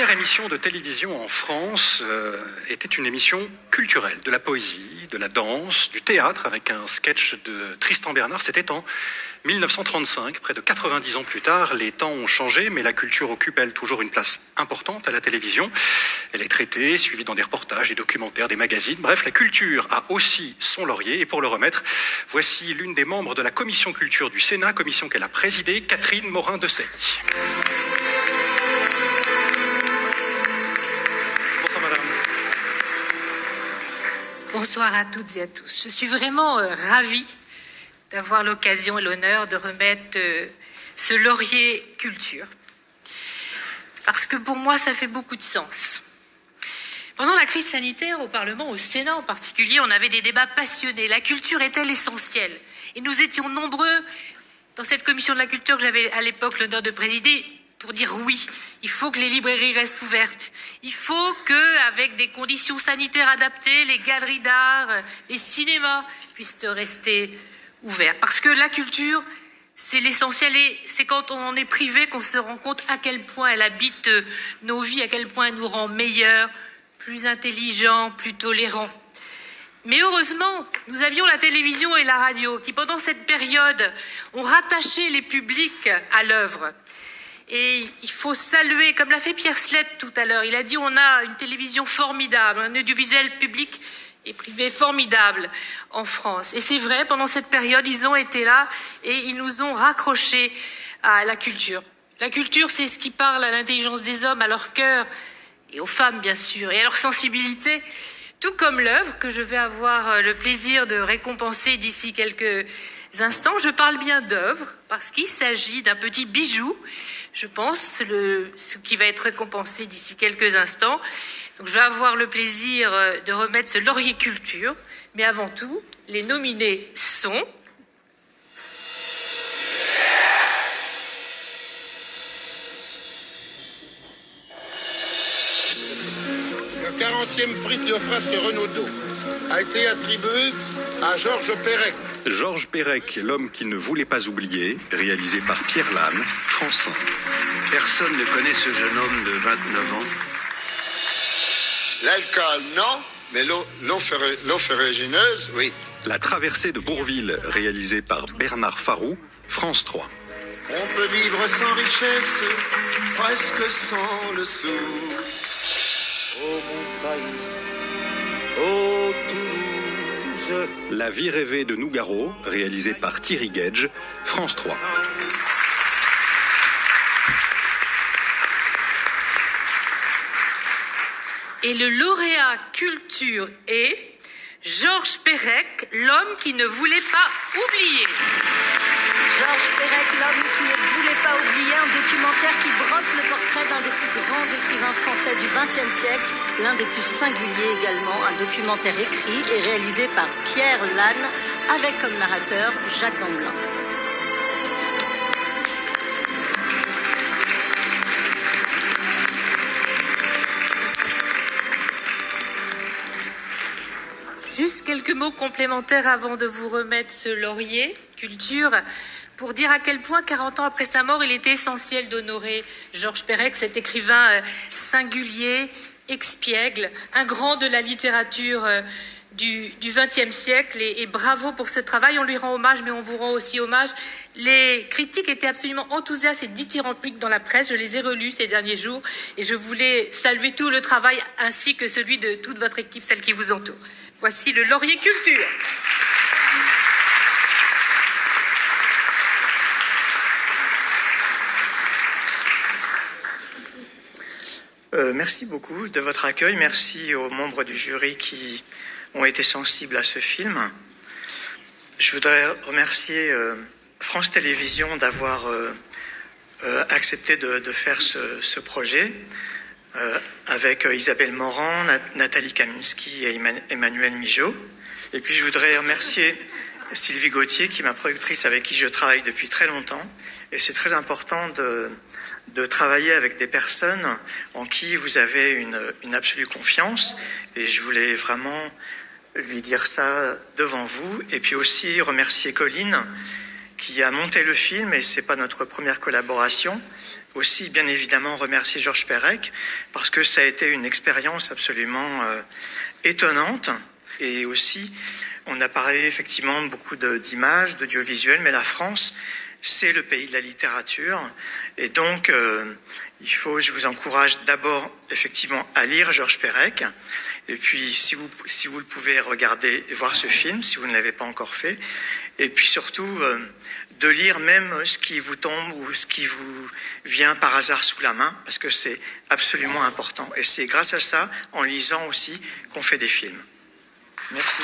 première émission de télévision en France était une émission culturelle, de la poésie, de la danse, du théâtre, avec un sketch de Tristan Bernard. C'était en 1935, près de 90 ans plus tard. Les temps ont changé, mais la culture occupe, elle, toujours une place importante à la télévision. Elle est traitée, suivie dans des reportages, des documentaires, des magazines. Bref, la culture a aussi son laurier. Et pour le remettre, voici l'une des membres de la commission culture du Sénat, commission qu'elle a présidée, Catherine Morin-Desailly. Bonsoir, madame. Bonsoir à toutes et à tous. Je suis vraiment ravie d'avoir l'occasion et l'honneur de remettre ce laurier culture. Parce que pour moi, ça fait beaucoup de sens. Pendant la crise sanitaire, au Parlement, au Sénat en particulier, on avait des débats passionnés. La culture était l'essentiel. Et nous étions nombreux dans cette commission de la culture que j'avais à l'époque l'honneur de présider pour dire oui, il faut que les librairies restent ouvertes. Il faut qu'avec des conditions sanitaires adaptées, les galeries d'art, les cinémas puissent rester ouverts. Parce que la culture, c'est l'essentiel et c'est quand on en est privé qu'on se rend compte à quel point elle habite nos vies, à quel point elle nous rend meilleurs, plus intelligents, plus tolérants. Mais heureusement, nous avions la télévision et la radio qui, pendant cette période, ont rattaché les publics à l'œuvre. Et il faut saluer, comme l'a fait Pierre Sled tout à l'heure, il a dit on a une télévision formidable, un audiovisuel public et privé formidable en France. Et c'est vrai, pendant cette période, ils ont été là et ils nous ont raccrochés à la culture. La culture, c'est ce qui parle à l'intelligence des hommes, à leur cœur, et aux femmes, bien sûr, et à leur sensibilité, tout comme l'œuvre que je vais avoir le plaisir de récompenser d'ici quelques instants. Je parle bien d'œuvre, parce qu'il s'agit d'un petit bijou, je pense, ce qui va être récompensé d'ici quelques instants. Donc, je vais avoir le plaisir de remettre ce laurier culture, mais avant tout, les nominés sont... Le 40e prix Théophraste Renaudot a été attribué à Georges Perec. Georges Perec, l'homme qui ne voulait pas oublier, réalisé par Pierre Lannes, France 5. Personne ne connaît ce jeune homme de 29 ans. L'alcool, non, mais l'eau ferrugineuse, oui. La traversée de Bourville, réalisée par Bernard Farou, France 3. On peut vivre sans richesse, presque sans le sou. Oh mon pays, oh Toulouse. La vie rêvée de Nougaro, réalisée par Thierry Gage, France 3. Et le lauréat culture est Georges Perec, l'homme qui ne voulait pas oublier. Georges Perec, l'homme qui ne voulait pas oublier, un documentaire qui brosse le portrait d'un des plus grands écrivains français du XXe siècle, l'un des plus singuliers également, un documentaire écrit et réalisé par Pierre Lannes, avec comme narrateur Jacques Gamblin. Juste quelques mots complémentaires avant de vous remettre ce laurier culture, pour dire à quel point, 40 ans après sa mort, il était essentiel d'honorer Georges Perec, cet écrivain singulier, expiègle, un grand de la littérature du XXe siècle, et bravo pour ce travail. On lui rend hommage, mais on vous rend aussi hommage. Les critiques étaient absolument enthousiastes et dithyrambiques dans la presse. Je les ai relus ces derniers jours et je voulais saluer tout le travail ainsi que celui de toute votre équipe, celle qui vous entoure. Voici le laurier culture. Merci beaucoup de votre accueil. Merci aux membres du jury qui ont été sensibles à ce film. Je voudrais remercier France Télévisions d'avoir accepté de faire ce projet avec Isabelle Morand, Nathalie Kaminski et Emmanuel Migeot. Et puis je voudrais remercier Sylvie Gauthier, qui est ma productrice avec qui je travaille depuis très longtemps. Et c'est très important de travailler avec des personnes en qui vous avez une absolue confiance. Et je voulais vraiment lui dire ça devant vous. Et puis aussi remercier Colline, qui a monté le film, et c'est pas notre première collaboration, aussi bien évidemment remercier Georges Perec parce que ça a été une expérience absolument étonnante. Et aussi, on a parlé effectivement beaucoup d'images, d'audiovisuel, mais la France, c'est le pays de la littérature. Et donc, je vous encourage d'abord effectivement à lire Georges Perec. Et puis, si vous le pouvez, regarder et voir ce film, si vous ne l'avez pas encore fait. Et puis surtout, de lire même ce qui vous tombe ou ce qui vous vient par hasard sous la main, parce que c'est absolument important. Et c'est grâce à ça, en lisant aussi, qu'on fait des films. Merci.